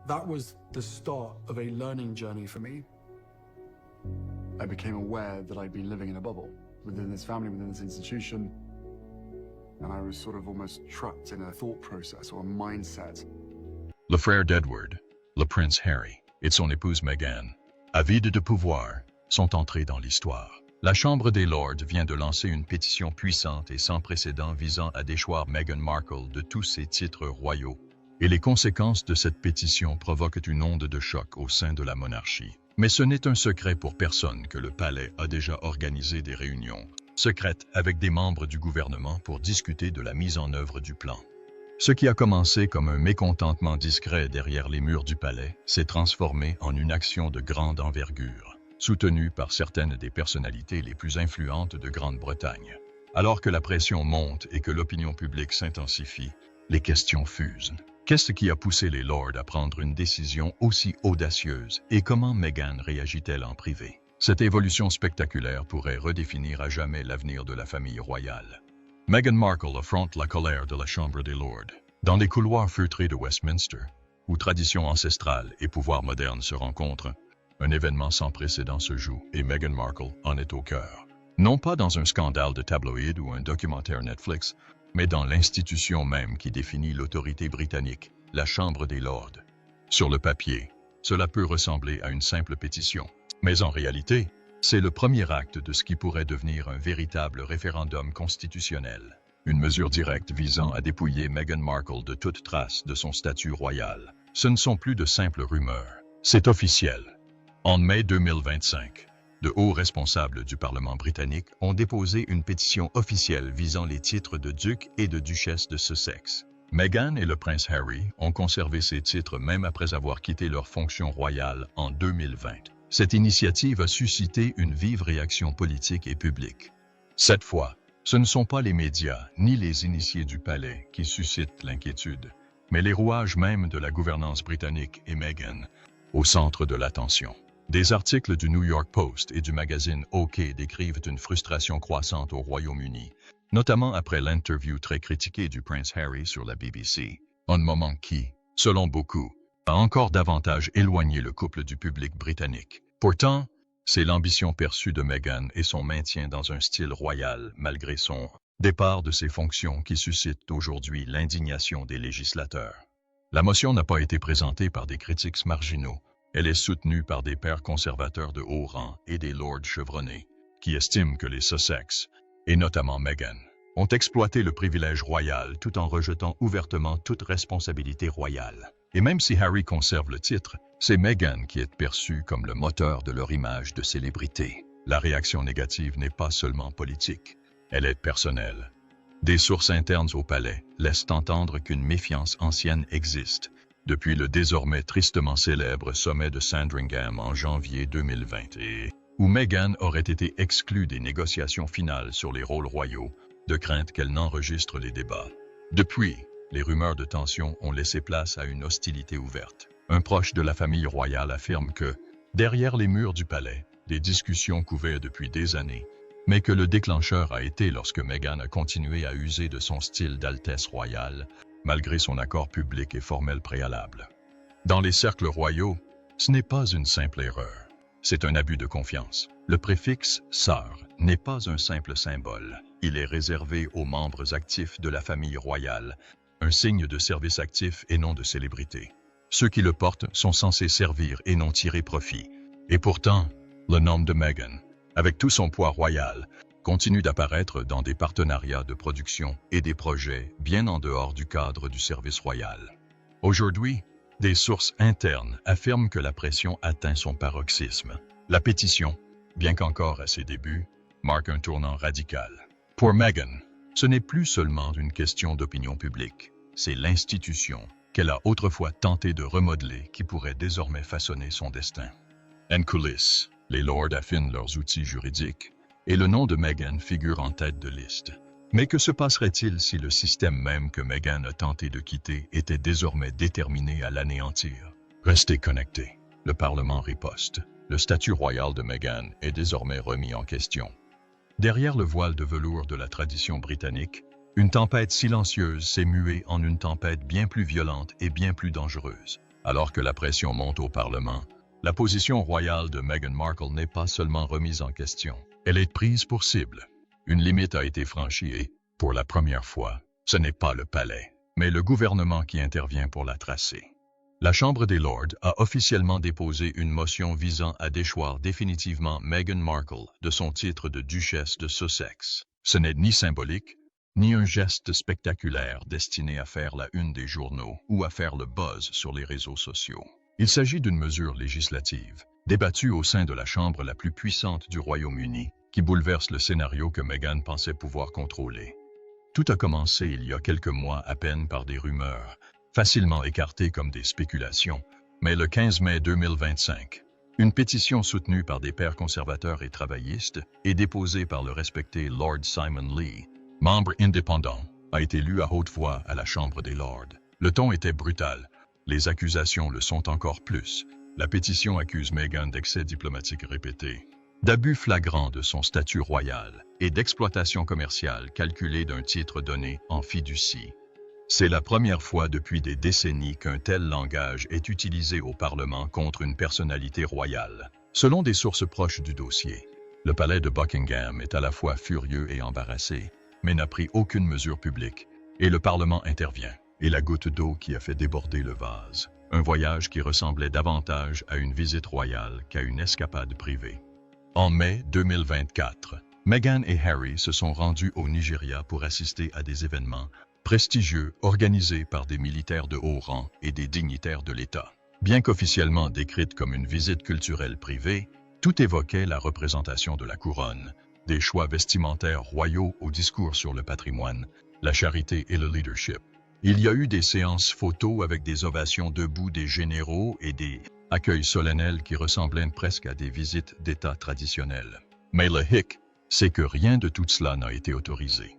That was the start of a learning journey for me. I became aware that I'd been living in a bubble within this family, within this institution, and I was sort of almost trapped in a thought process or a mindset. Le frère d'Edward, le prince Harry, et son épouse Meghan, avides de pouvoir, sont entrés dans l'histoire. La Chambre des Lords vient de lancer une pétition puissante et sans précédent visant à déchoir Meghan Markle de tous ses titres royaux. Et les conséquences de cette pétition provoquent une onde de choc au sein de la monarchie. Mais ce n'est un secret pour personne que le palais a déjà organisé des réunions secrètes avec des membres du gouvernement pour discuter de la mise en œuvre du plan. Ce qui a commencé comme un mécontentement discret derrière les murs du palais s'est transformé en une action de grande envergure, soutenue par certaines des personnalités les plus influentes de Grande-Bretagne. Alors que la pression monte et que l'opinion publique s'intensifie, les questions fusent. Qu'est-ce qui a poussé les Lords à prendre une décision aussi audacieuse et comment Meghan réagit-elle en privé? Cette évolution spectaculaire pourrait redéfinir à jamais l'avenir de la famille royale. Meghan Markle affronte la colère de la Chambre des Lords. Dans les couloirs feutrés de Westminster, où tradition ancestrale et pouvoir moderne se rencontrent, un événement sans précédent se joue et Meghan Markle en est au cœur. Non pas dans un scandale de tabloïd ou un documentaire Netflix, mais dans l'institution même qui définit l'autorité britannique, la Chambre des Lords. Sur le papier, cela peut ressembler à une simple pétition, mais en réalité, c'est le premier acte de ce qui pourrait devenir un véritable référendum constitutionnel. Une mesure directe visant à dépouiller Meghan Markle de toute trace de son statut royal. Ce ne sont plus de simples rumeurs, c'est officiel. En mai 2025, de hauts responsables du Parlement britannique ont déposé une pétition officielle visant les titres de duc et de duchesse de Sussex. Meghan et le prince Harry ont conservé ces titres même après avoir quitté leur fonction royale en 2020. Cette initiative a suscité une vive réaction politique et publique. Cette fois, ce ne sont pas les médias ni les initiés du palais qui suscitent l'inquiétude, mais les rouages même de la gouvernance britannique et Meghan, au centre de l'attention. Des articles du New York Post et du magazine OK décrivent une frustration croissante au Royaume-Uni, notamment après l'interview très critiquée du prince Harry sur la BBC, un moment qui, selon beaucoup, a encore davantage éloigné le couple du public britannique. Pourtant, c'est l'ambition perçue de Meghan et son maintien dans un style royal malgré son départ de ses fonctions qui suscite aujourd'hui l'indignation des législateurs. La motion n'a pas été présentée par des critiques marginaux. Elle est soutenue par des pairs conservateurs de haut rang et des lords chevronnés, qui estiment que les Sussex, et notamment Meghan, ont exploité le privilège royal tout en rejetant ouvertement toute responsabilité royale. Et même si Harry conserve le titre, c'est Meghan qui est perçue comme le moteur de leur image de célébrité. La réaction négative n'est pas seulement politique, elle est personnelle. Des sources internes au palais laissent entendre qu'une méfiance ancienne existe, depuis le désormais tristement célèbre sommet de Sandringham en janvier 2020, où Meghan aurait été exclue des négociations finales sur les rôles royaux, de crainte qu'elle n'enregistre les débats. Depuis, les rumeurs de tension ont laissé place à une hostilité ouverte. Un proche de la famille royale affirme que, derrière les murs du palais, des discussions couvaient depuis des années, mais que le déclencheur a été lorsque Meghan a continué à user de son style d'altesse royale, malgré son accord public et formel préalable. Dans les cercles royaux, ce n'est pas une simple erreur, c'est un abus de confiance. Le préfixe « sœur » n'est pas un simple symbole, il est réservé aux membres actifs de la famille royale, un signe de service actif et non de célébrité. Ceux qui le portent sont censés servir et non tirer profit. Et pourtant, le nom de Meghan, avec tout son poids royal, continue d'apparaître dans des partenariats de production et des projets bien en dehors du cadre du service royal. Aujourd'hui, des sources internes affirment que la pression atteint son paroxysme. La pétition, bien qu'encore à ses débuts, marque un tournant radical. Pour Meghan, ce n'est plus seulement une question d'opinion publique, c'est l'institution qu'elle a autrefois tenté de remodeler qui pourrait désormais façonner son destin. En coulisses, les lords affinent leurs outils juridiques, et le nom de Meghan figure en tête de liste. Mais que se passerait-il si le système même que Meghan a tenté de quitter était désormais déterminé à l'anéantir? Restez connectés. Le Parlement riposte. Le statut royal de Meghan est désormais remis en question. Derrière le voile de velours de la tradition britannique, une tempête silencieuse s'est muée en une tempête bien plus violente et bien plus dangereuse. Alors que la pression monte au Parlement, la position royale de Meghan Markle n'est pas seulement remise en question, elle est prise pour cible. Une limite a été franchie et, pour la première fois, ce n'est pas le palais, mais le gouvernement qui intervient pour la tracer. La Chambre des Lords a officiellement déposé une motion visant à déchoir définitivement Meghan Markle de son titre de duchesse de Sussex. Ce n'est ni symbolique, ni un geste spectaculaire destiné à faire la une des journaux ou à faire le buzz sur les réseaux sociaux. Il s'agit d'une mesure législative, débattue au sein de la chambre la plus puissante du Royaume-Uni, qui bouleverse le scénario que Meghan pensait pouvoir contrôler. Tout a commencé il y a quelques mois à peine par des rumeurs, facilement écartées comme des spéculations, mais le 15 mai 2025, une pétition soutenue par des pères conservateurs et travaillistes et déposée par le respecté Lord Simon Lee, membre indépendant, a été lue à haute voix à la Chambre des Lords. Le ton était brutal. Les accusations le sont encore plus. La pétition accuse Meghan d'excès diplomatiques répétés, d'abus flagrants de son statut royal et d'exploitation commerciale calculée d'un titre donné en fiducie. C'est la première fois depuis des décennies qu'un tel langage est utilisé au Parlement contre une personnalité royale. Selon des sources proches du dossier, le palais de Buckingham est à la fois furieux et embarrassé, mais n'a pris aucune mesure publique, et le Parlement intervient. Et la goutte d'eau qui a fait déborder le vase. Un voyage qui ressemblait davantage à une visite royale qu'à une escapade privée. En mai 2024, Meghan et Harry se sont rendus au Nigeria pour assister à des événements prestigieux organisés par des militaires de haut rang et des dignitaires de l'État. Bien qu'officiellement décrite comme une visite culturelle privée, tout évoquait la représentation de la couronne, des choix vestimentaires royaux au discours sur le patrimoine, la charité et le leadership. Il y a eu des séances photos avec des ovations debout des généraux et des accueils solennels qui ressemblaient presque à des visites d'État traditionnelles. Mais le hic, c'est que rien de tout cela n'a été autorisé.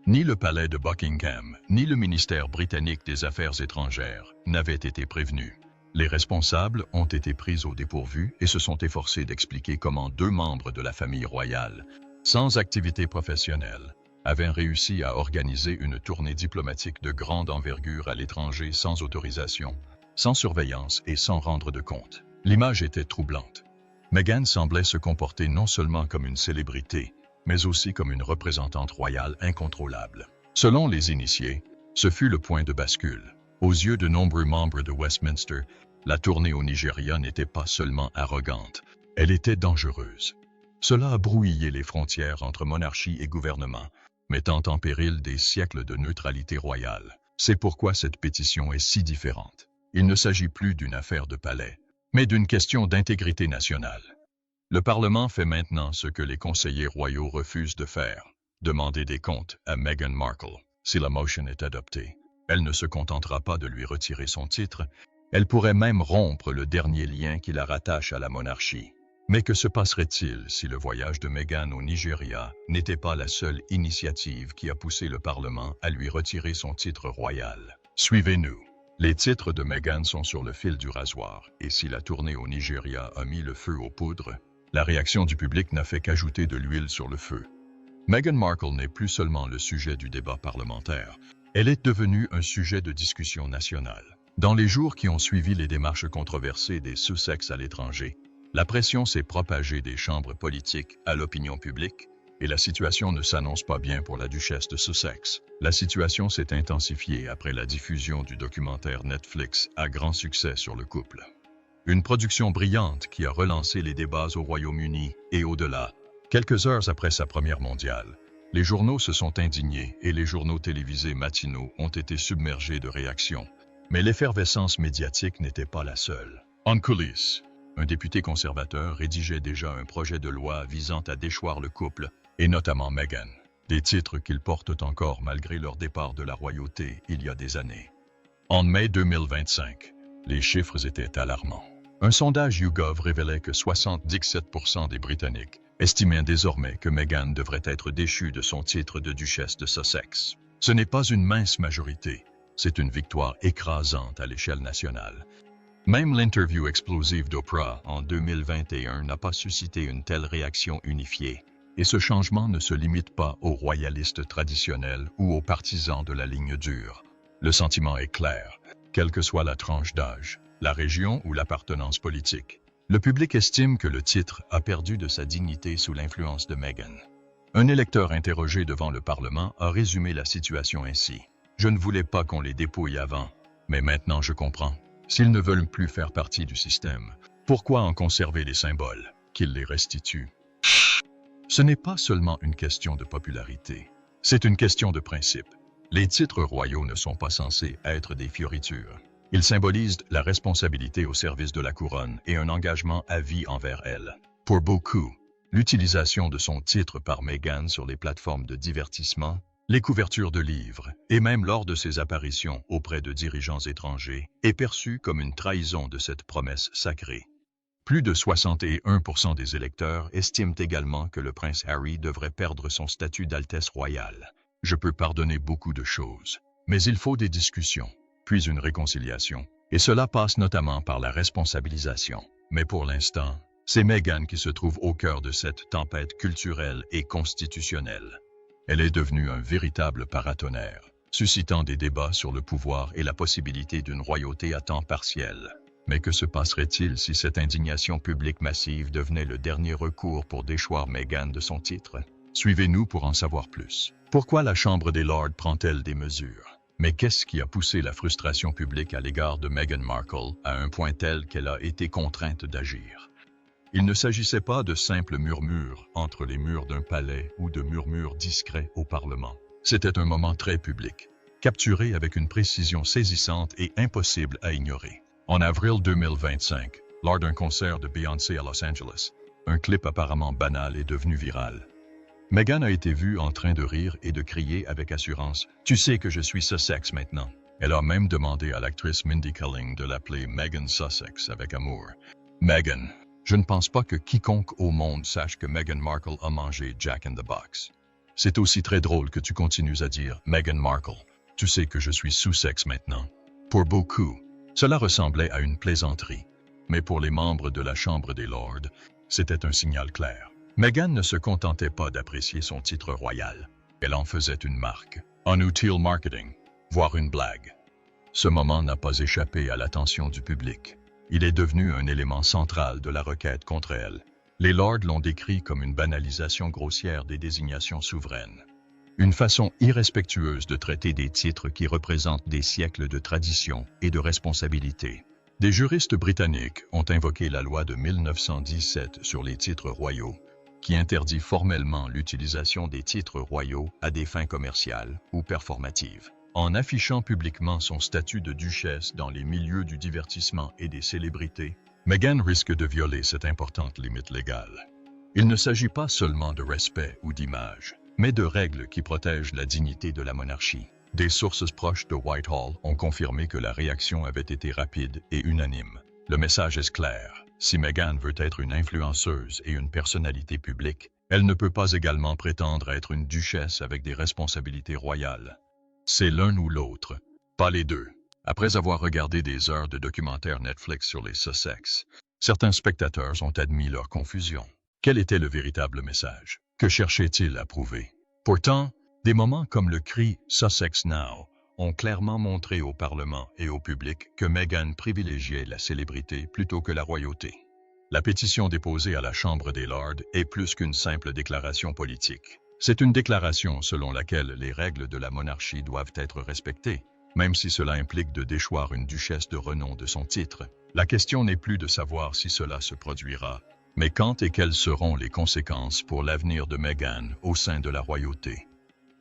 Ni le palais de Buckingham, ni le ministère britannique des Affaires étrangères n'avaient été prévenus. Les responsables ont été pris au dépourvu et se sont efforcés d'expliquer comment deux membres de la famille royale, sans activité professionnelle, avaient réussi à organiser une tournée diplomatique de grande envergure à l'étranger sans autorisation, sans surveillance et sans rendre de compte. L'image était troublante. Meghan semblait se comporter non seulement comme une célébrité, mais aussi comme une représentante royale incontrôlable. Selon les initiés, ce fut le point de bascule. Aux yeux de nombreux membres de Westminster, la tournée au Nigeria n'était pas seulement arrogante, elle était dangereuse. Cela a brouillé les frontières entre monarchie et gouvernement, mettant en péril des siècles de neutralité royale. C'est pourquoi cette pétition est si différente. Il ne s'agit plus d'une affaire de palais, mais d'une question d'intégrité nationale. Le Parlement fait maintenant ce que les conseillers royaux refusent de faire, demander des comptes à Meghan Markle. Si la motion est adoptée, elle ne se contentera pas de lui retirer son titre, elle pourrait même rompre le dernier lien qui la rattache à la monarchie. Mais que se passerait-il si le voyage de Meghan au Nigeria n'était pas la seule initiative qui a poussé le Parlement à lui retirer son titre royal? Suivez-nous. Les titres de Meghan sont sur le fil du rasoir, et si la tournée au Nigeria a mis le feu aux poudres, la réaction du public n'a fait qu'ajouter de l'huile sur le feu. Meghan Markle n'est plus seulement le sujet du débat parlementaire, elle est devenue un sujet de discussion nationale. Dans les jours qui ont suivi les démarches controversées des Sussex à l'étranger, la pression s'est propagée des chambres politiques à l'opinion publique, et la situation ne s'annonce pas bien pour la duchesse de Sussex. La situation s'est intensifiée après la diffusion du documentaire Netflix à grand succès sur le couple. Une production brillante qui a relancé les débats au Royaume-Uni et au-delà. Quelques heures après sa première mondiale, les journaux se sont indignés et les journaux télévisés matinaux ont été submergés de réactions. Mais l'effervescence médiatique n'était pas la seule. En coulisses, un député conservateur rédigeait déjà un projet de loi visant à déchoir le couple, et notamment Meghan, des titres qu'ils portent encore malgré leur départ de la royauté il y a des années. En mai 2025, les chiffres étaient alarmants. Un sondage YouGov révélait que 77% des Britanniques estimaient désormais que Meghan devrait être déchue de son titre de duchesse de Sussex. Ce n'est pas une mince majorité, c'est une victoire écrasante à l'échelle nationale. Même l'interview explosive d'Oprah en 2021 n'a pas suscité une telle réaction unifiée. Et ce changement ne se limite pas aux royalistes traditionnels ou aux partisans de la ligne dure. Le sentiment est clair, quelle que soit la tranche d'âge. la région ou l'appartenance politique. Le public estime que le titre a perdu de sa dignité sous l'influence de Meghan. Un électeur interrogé devant le Parlement a résumé la situation ainsi. « Je ne voulais pas qu'on les dépouille avant, mais maintenant je comprends. S'ils ne veulent plus faire partie du système, pourquoi en conserver les symboles, qu'ils les restituent ?» Ce n'est pas seulement une question de popularité, c'est une question de principe. Les titres royaux ne sont pas censés être des fioritures. Ils symbolisent la responsabilité au service de la couronne et un engagement à vie envers elle. Pour beaucoup, l'utilisation de son titre par Meghan sur les plateformes de divertissement, les couvertures de livres et même lors de ses apparitions auprès de dirigeants étrangers est perçue comme une trahison de cette promesse sacrée. Plus de 61% des électeurs estiment également que le prince Harry devrait perdre son statut d'Altesse royale. Je peux pardonner beaucoup de choses, mais il faut des discussions, puis une réconciliation, et cela passe notamment par la responsabilisation. Mais pour l'instant, c'est Meghan qui se trouve au cœur de cette tempête culturelle et constitutionnelle. Elle est devenue un véritable paratonnerre, suscitant des débats sur le pouvoir et la possibilité d'une royauté à temps partiel. Mais que se passerait-il si cette indignation publique massive devenait le dernier recours pour déchoir Meghan de son titre? Suivez-nous pour en savoir plus. Pourquoi la Chambre des Lords prend-elle des mesures? Mais qu'est-ce qui a poussé la frustration publique à l'égard de Meghan Markle à un point tel qu'elle a été contrainte d'agir? Il ne s'agissait pas de simples murmures entre les murs d'un palais ou de murmures discrets au Parlement. C'était un moment très public, capturé avec une précision saisissante et impossible à ignorer. En avril 2025, lors d'un concert de Beyoncé à Los Angeles, un clip apparemment banal est devenu viral. Meghan a été vue en train de rire et de crier avec assurance « Tu sais que je suis Sussex maintenant ». Elle a même demandé à l'actrice Mindy Kaling de l'appeler Meghan Sussex avec amour. Meghan, je ne pense pas que quiconque au monde sache que Meghan Markle a mangé Jack in the Box. C'est aussi très drôle que tu continues à dire « Meghan Markle, tu sais que je suis Sussex maintenant ». Pour beaucoup, cela ressemblait à une plaisanterie, mais pour les membres de la Chambre des Lords, c'était un signal clair. Meghan ne se contentait pas d'apprécier son titre royal. Elle en faisait une marque, un outil marketing, voire une blague. Ce moment n'a pas échappé à l'attention du public. Il est devenu un élément central de la requête contre elle. Les Lords l'ont décrit comme une banalisation grossière des désignations souveraines. Une façon irrespectueuse de traiter des titres qui représentent des siècles de tradition et de responsabilité. Des juristes britanniques ont invoqué la loi de 1917 sur les titres royaux, qui interdit formellement l'utilisation des titres royaux à des fins commerciales ou performatives. En affichant publiquement son statut de duchesse dans les milieux du divertissement et des célébrités, Meghan risque de violer cette importante limite légale. Il ne s'agit pas seulement de respect ou d'image, mais de règles qui protègent la dignité de la monarchie. Des sources proches de Whitehall ont confirmé que la réaction avait été rapide et unanime. Le message est clair. Si Meghan veut être une influenceuse et une personnalité publique, elle ne peut pas également prétendre être une duchesse avec des responsabilités royales. C'est l'un ou l'autre, pas les deux. Après avoir regardé des heures de documentaires Netflix sur les Sussex, certains spectateurs ont admis leur confusion. Quel était le véritable message? Que cherchait-il à prouver? Pourtant, des moments comme le cri « Sussex Now » ont clairement montré au Parlement et au public que Meghan privilégiait la célébrité plutôt que la royauté. La pétition déposée à la Chambre des Lords est plus qu'une simple déclaration politique. C'est une déclaration selon laquelle les règles de la monarchie doivent être respectées, même si cela implique de déchoir une duchesse de renom de son titre. La question n'est plus de savoir si cela se produira, mais quand et quelles seront les conséquences pour l'avenir de Meghan au sein de la royauté.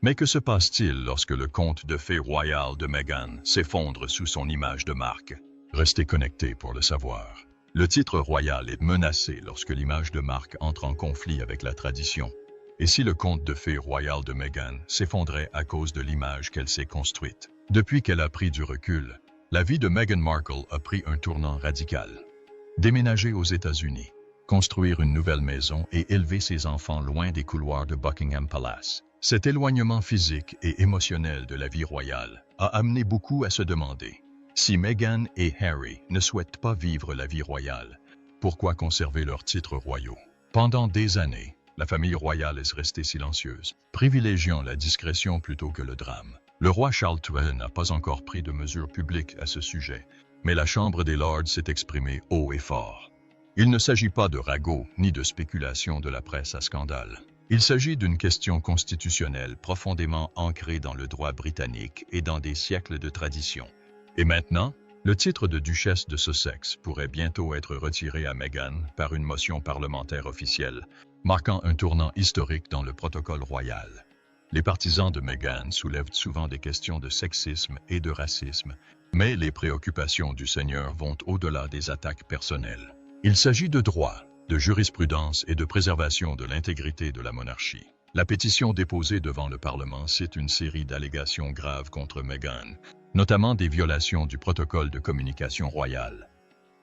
Mais que se passe-t-il lorsque le conte de fées royal de Meghan s'effondre sous son image de marque? Restez connectés pour le savoir. Le titre royal est menacé lorsque l'image de marque entre en conflit avec la tradition. Et si le conte de fées royal de Meghan s'effondrait à cause de l'image qu'elle s'est construite? Depuis qu'elle a pris du recul, la vie de Meghan Markle a pris un tournant radical. Déménager aux États-Unis, construire une nouvelle maison et élever ses enfants loin des couloirs de Buckingham Palace. Cet éloignement physique et émotionnel de la vie royale a amené beaucoup à se demander si Meghan et Harry ne souhaitent pas vivre la vie royale, pourquoi conserver leurs titres royaux? Pendant des années, la famille royale est restée silencieuse, privilégiant la discrétion plutôt que le drame. Le roi Charles III n'a pas encore pris de mesures publiques à ce sujet, mais la Chambre des Lords s'est exprimée haut et fort. Il ne s'agit pas de ragots ni de spéculation de la presse à scandale. Il s'agit d'une question constitutionnelle profondément ancrée dans le droit britannique et dans des siècles de tradition. Et maintenant, le titre de duchesse de Sussex pourrait bientôt être retiré à Meghan par une motion parlementaire officielle, marquant un tournant historique dans le protocole royal. Les partisans de Meghan soulèvent souvent des questions de sexisme et de racisme, mais les préoccupations du Seigneur vont au-delà des attaques personnelles. Il s'agit de droit, de jurisprudence et de préservation de l'intégrité de la monarchie. La pétition déposée devant le Parlement cite une série d'allégations graves contre Meghan, notamment des violations du protocole de communication royale.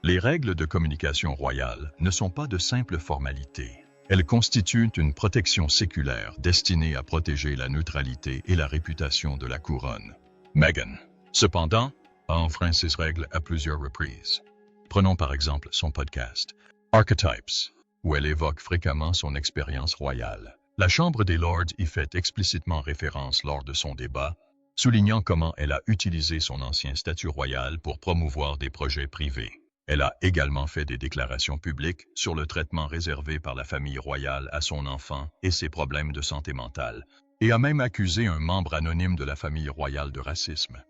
Les règles de communication royale ne sont pas de simples formalités. Elles constituent une protection séculaire destinée à protéger la neutralité et la réputation de la couronne. Meghan, cependant, a enfreint ces règles à plusieurs reprises. Prenons par exemple son podcast Archetypes, où elle évoque fréquemment son expérience royale. La Chambre des Lords y fait explicitement référence lors de son débat, soulignant comment elle a utilisé son ancien statut royal pour promouvoir des projets privés. Elle a également fait des déclarations publiques sur le traitement réservé par la famille royale à son enfant et ses problèmes de santé mentale, et a même accusé un membre anonyme de la famille royale de racisme.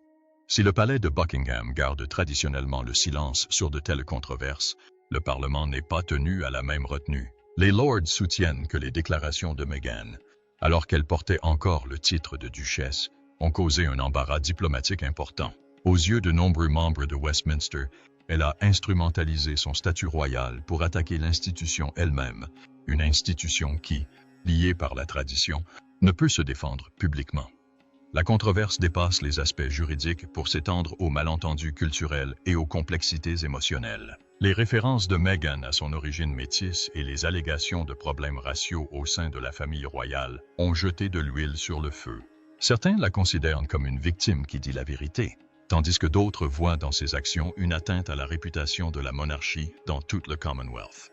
Si le palais de Buckingham garde traditionnellement le silence sur de telles controverses, le Parlement n'est pas tenu à la même retenue. Les Lords soutiennent que les déclarations de Meghan, alors qu'elle portait encore le titre de duchesse, ont causé un embarras diplomatique important. Aux yeux de nombreux membres de Westminster, elle a instrumentalisé son statut royal pour attaquer l'institution elle-même, une institution qui, liée par la tradition, ne peut se défendre publiquement. La controverse dépasse les aspects juridiques pour s'étendre aux malentendus culturels et aux complexités émotionnelles. Les références de Meghan à son origine métisse et les allégations de problèmes raciaux au sein de la famille royale ont jeté de l'huile sur le feu. Certains la considèrent comme une victime qui dit la vérité, tandis que d'autres voient dans ses actions une atteinte à la réputation de la monarchie dans tout le Commonwealth.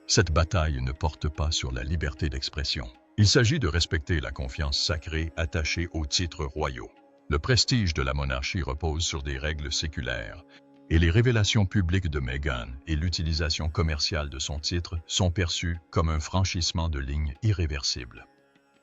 Cette bataille ne porte pas sur la liberté d'expression. Il s'agit de respecter la confiance sacrée attachée aux titres royaux. Le prestige de la monarchie repose sur des règles séculaires, et les révélations publiques de Meghan et l'utilisation commerciale de son titre sont perçues comme un franchissement de ligne irréversible.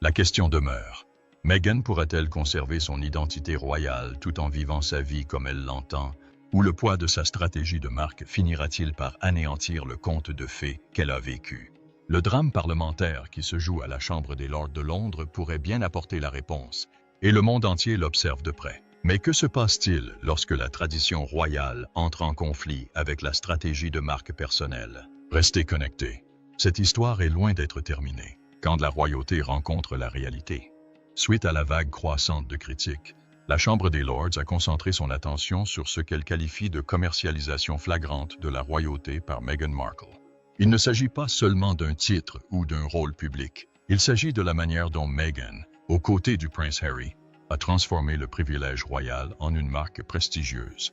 La question demeure. Meghan pourra-t-elle conserver son identité royale tout en vivant sa vie comme elle l'entend, ou le poids de sa stratégie de marque finira-t-il par anéantir le conte de fées qu'elle a vécu? Le drame parlementaire qui se joue à la Chambre des Lords de Londres pourrait bien apporter la réponse, et le monde entier l'observe de près. Mais que se passe-t-il lorsque la tradition royale entre en conflit avec la stratégie de marque personnelle? Restez connectés. Cette histoire est loin d'être terminée, quand la royauté rencontre la réalité. Suite à la vague croissante de critiques, la Chambre des Lords a concentré son attention sur ce qu'elle qualifie de commercialisation flagrante de la royauté par Meghan Markle. Il ne s'agit pas seulement d'un titre ou d'un rôle public. Il s'agit de la manière dont Meghan, aux côtés du prince Harry, a transformé le privilège royal en une marque prestigieuse.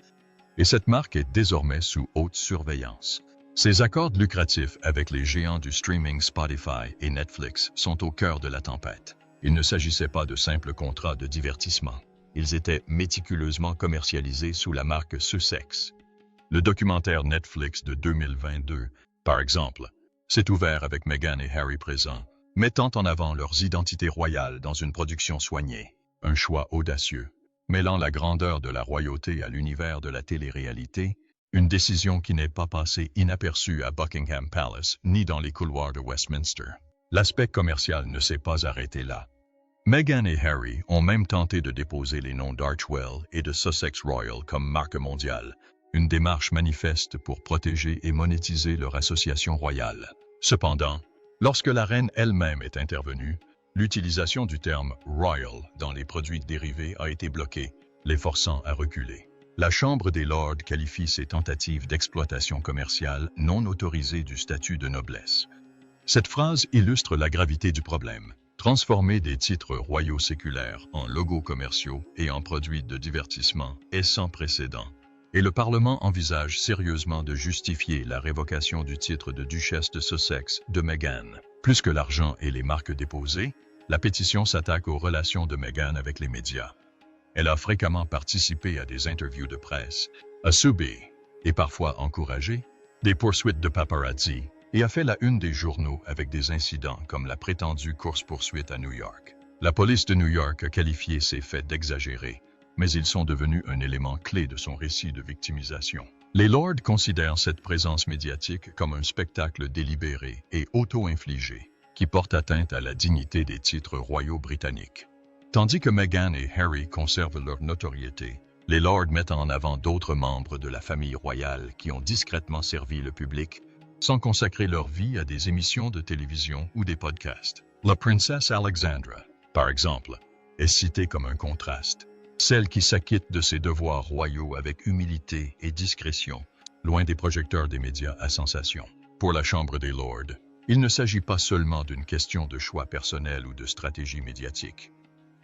Et cette marque est désormais sous haute surveillance. Ces accords lucratifs avec les géants du streaming Spotify et Netflix sont au cœur de la tempête. Il ne s'agissait pas de simples contrats de divertissement. Ils étaient méticuleusement commercialisés sous la marque Sussex. Le documentaire Netflix de 2022, par exemple, s'est ouvert avec Meghan et Harry présents, mettant en avant leurs identités royales dans une production soignée. Un choix audacieux, mêlant la grandeur de la royauté à l'univers de la télé-réalité, une décision qui n'est pas passée inaperçue à Buckingham Palace ni dans les couloirs de Westminster. L'aspect commercial ne s'est pas arrêté là. Meghan et Harry ont même tenté de déposer les noms d'Archewell et de Sussex Royal comme marque mondiale, une démarche manifeste pour protéger et monétiser leur association royale. Cependant, lorsque la reine elle-même est intervenue, l'utilisation du terme « royal » dans les produits dérivés a été bloquée, les forçant à reculer. La Chambre des Lords qualifie ces tentatives d'exploitation commerciale non autorisées du statut de noblesse. Cette phrase illustre la gravité du problème. Transformer des titres royaux séculaires en logos commerciaux et en produits de divertissement est sans précédent. Et le Parlement envisage sérieusement de justifier la révocation du titre de duchesse de Sussex de Meghan. Plus que l'argent et les marques déposées, la pétition s'attaque aux relations de Meghan avec les médias. Elle a fréquemment participé à des interviews de presse, a subi et parfois encouragé, des poursuites de paparazzi et a fait la une des journaux avec des incidents comme la prétendue course-poursuite à New York. La police de New York a qualifié ces faits d'exagérés, mais ils sont devenus un élément clé de son récit de victimisation. Les Lords considèrent cette présence médiatique comme un spectacle délibéré et auto-infligé, qui porte atteinte à la dignité des titres royaux britanniques. Tandis que Meghan et Harry conservent leur notoriété, les Lords mettent en avant d'autres membres de la famille royale qui ont discrètement servi le public, sans consacrer leur vie à des émissions de télévision ou des podcasts. La princesse Alexandra, par exemple, est citée comme un contraste. Celle qui s'acquitte de ses devoirs royaux avec humilité et discrétion, loin des projecteurs des médias à sensation. Pour la Chambre des Lords, il ne s'agit pas seulement d'une question de choix personnel ou de stratégie médiatique.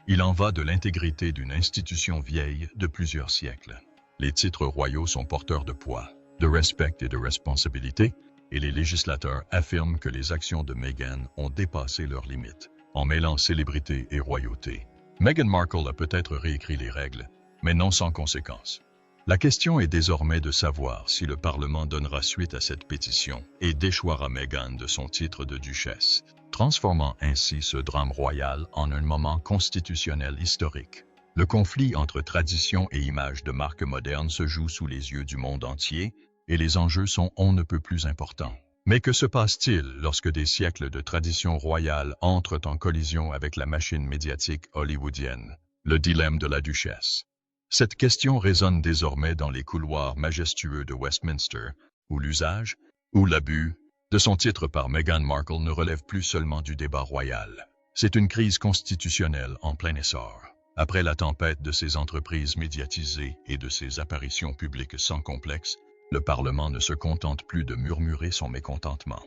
Il en va de l'intégrité d'une institution vieille de plusieurs siècles. Les titres royaux sont porteurs de poids, de respect et de responsabilité, et les législateurs affirment que les actions de Meghan ont dépassé leurs limites, en mêlant célébrité et royauté. Meghan Markle a peut-être réécrit les règles, mais non sans conséquence. La question est désormais de savoir si le Parlement donnera suite à cette pétition et déchoira Meghan de son titre de duchesse, transformant ainsi ce drame royal en un moment constitutionnel historique. Le conflit entre tradition et image de marque moderne se joue sous les yeux du monde entier et les enjeux sont on ne peut plus importants. Mais que se passe-t-il lorsque des siècles de tradition royale entrent en collision avec la machine médiatique hollywoodienne? Le dilemme de la duchesse. Cette question résonne désormais dans les couloirs majestueux de Westminster, où l'usage, ou l'abus, de son titre par Meghan Markle ne relève plus seulement du débat royal. C'est une crise constitutionnelle en plein essor. Après la tempête de ses entreprises médiatisées et de ses apparitions publiques sans complexe, le Parlement ne se contente plus de murmurer son mécontentement.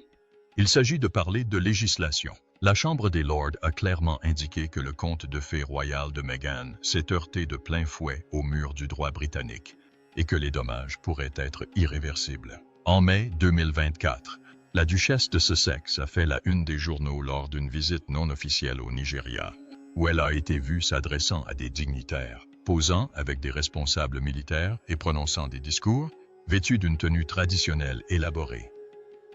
Il s'agit de parler de législation. La Chambre des Lords a clairement indiqué que le conte de fées royal de Meghan s'est heurté de plein fouet au mur du droit britannique et que les dommages pourraient être irréversibles. En mai 2024, la duchesse de Sussex a fait la une des journaux lors d'une visite non officielle au Nigeria, où elle a été vue s'adressant à des dignitaires, posant avec des responsables militaires et prononçant des discours, vêtue d'une tenue traditionnelle élaborée.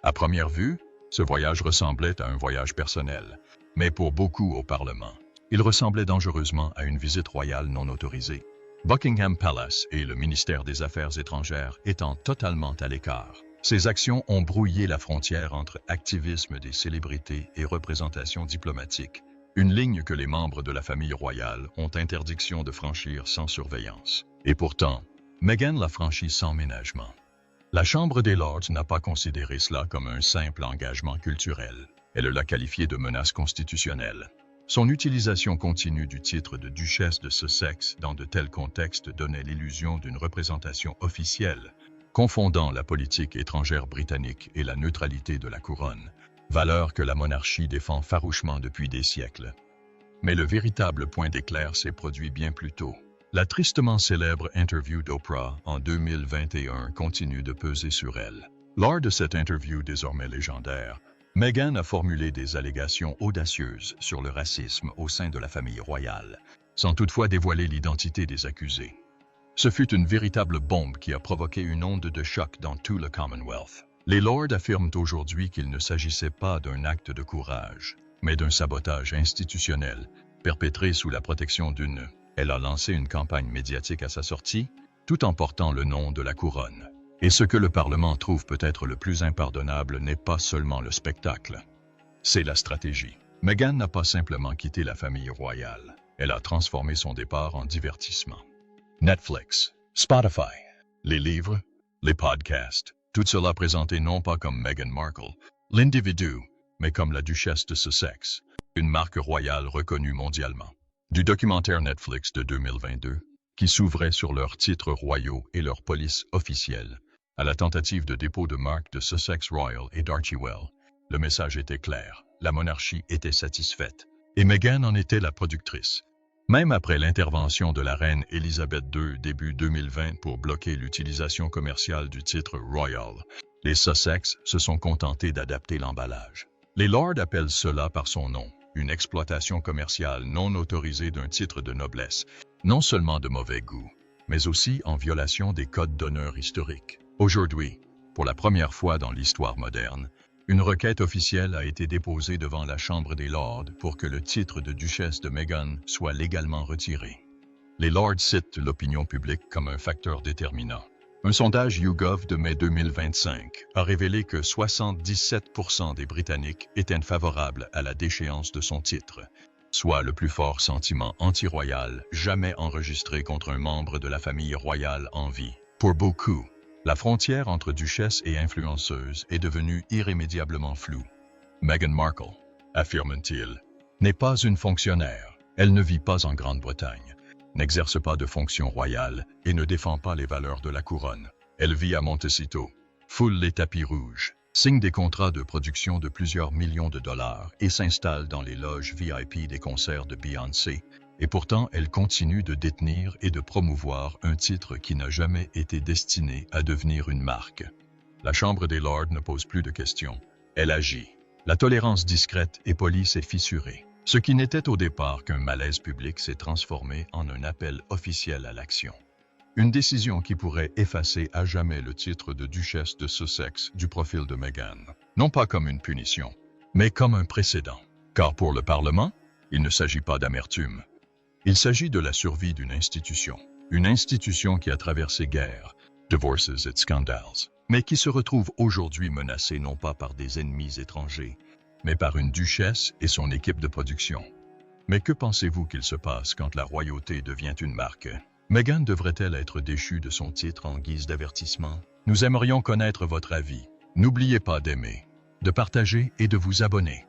À première vue, ce voyage ressemblait à un voyage personnel, mais pour beaucoup au Parlement, il ressemblait dangereusement à une visite royale non autorisée. Buckingham Palace et le ministère des Affaires étrangères étant totalement à l'écart. Ces actions ont brouillé la frontière entre activisme des célébrités et représentation diplomatique, une ligne que les membres de la famille royale ont interdiction de franchir sans surveillance. Et pourtant, Meghan l'a franchi sans ménagement. La Chambre des Lords n'a pas considéré cela comme un simple engagement culturel. Elle l'a qualifié de menace constitutionnelle. Son utilisation continue du titre de duchesse de Sussex dans de tels contextes donnait l'illusion d'une représentation officielle, confondant la politique étrangère britannique et la neutralité de la couronne, valeur que la monarchie défend farouchement depuis des siècles. Mais le véritable point d'éclair s'est produit bien plus tôt. La tristement célèbre interview d'Oprah en 2021 continue de peser sur elle. Lors de cette interview désormais légendaire, Meghan a formulé des allégations audacieuses sur le racisme au sein de la famille royale, sans toutefois dévoiler l'identité des accusés. Ce fut une véritable bombe qui a provoqué une onde de choc dans tout le Commonwealth. Les Lords affirment aujourd'hui qu'il ne s'agissait pas d'un acte de courage, mais d'un sabotage institutionnel, perpétré sous la protection d'une. Elle a lancé une campagne médiatique à sa sortie, tout en portant le nom de la couronne. Et ce que le Parlement trouve peut-être le plus impardonnable n'est pas seulement le spectacle, c'est la stratégie. Meghan n'a pas simplement quitté la famille royale, elle a transformé son départ en divertissement. Netflix, Spotify, les livres, les podcasts, tout cela présenté non pas comme Meghan Markle, l'individu, mais comme la duchesse de Sussex, une marque royale reconnue mondialement. Du documentaire Netflix de 2022, qui s'ouvrait sur leurs titres royaux et leur police officielle, à la tentative de dépôt de marque de Sussex Royal et d'Archewell, le message était clair, la monarchie était satisfaite, et Meghan en était la productrice. Même après l'intervention de la reine Elisabeth II début 2020 pour bloquer l'utilisation commerciale du titre Royal, les Sussex se sont contentés d'adapter l'emballage. Les Lords appellent cela par son nom, une exploitation commerciale non autorisée d'un titre de noblesse, non seulement de mauvais goût, mais aussi en violation des codes d'honneur historiques. Aujourd'hui, pour la première fois dans l'histoire moderne, une requête officielle a été déposée devant la Chambre des Lords pour que le titre de duchesse de Meghan soit légalement retiré. Les Lords citent l'opinion publique comme un facteur déterminant. Un sondage YouGov de mai 2025 a révélé que 77% des Britanniques étaient favorables à la déchéance de son titre, soit le plus fort sentiment anti-royal jamais enregistré contre un membre de la famille royale en vie. Pour beaucoup, la frontière entre duchesse et influenceuse est devenue irrémédiablement floue. Meghan Markle, affirme-t-il, n'est pas une fonctionnaire. Elle ne vit pas en Grande-Bretagne, n'exerce pas de fonction royale et ne défend pas les valeurs de la couronne. Elle vit à Montecito, foule les tapis rouges, signe des contrats de production de plusieurs millions de dollars et s'installe dans les loges VIP des concerts de Beyoncé. Et pourtant, elle continue de détenir et de promouvoir un titre qui n'a jamais été destiné à devenir une marque. La Chambre des Lords ne pose plus de questions. Elle agit. La tolérance discrète et polie s'est fissurée. Ce qui n'était au départ qu'un malaise public s'est transformé en un appel officiel à l'action. Une décision qui pourrait effacer à jamais le titre de duchesse de Sussex du profil de Meghan. Non pas comme une punition, mais comme un précédent. Car pour le Parlement, il ne s'agit pas d'amertume. Il s'agit de la survie d'une institution. Une institution qui a traversé guerres, divorces et scandales, mais qui se retrouve aujourd'hui menacée non pas par des ennemis étrangers, mais par une duchesse et son équipe de production. Mais que pensez-vous qu'il se passe quand la royauté devient une marque? Meghan devrait-elle être déchue de son titre en guise d'avertissement? Nous aimerions connaître votre avis. N'oubliez pas d'aimer, de partager et de vous abonner.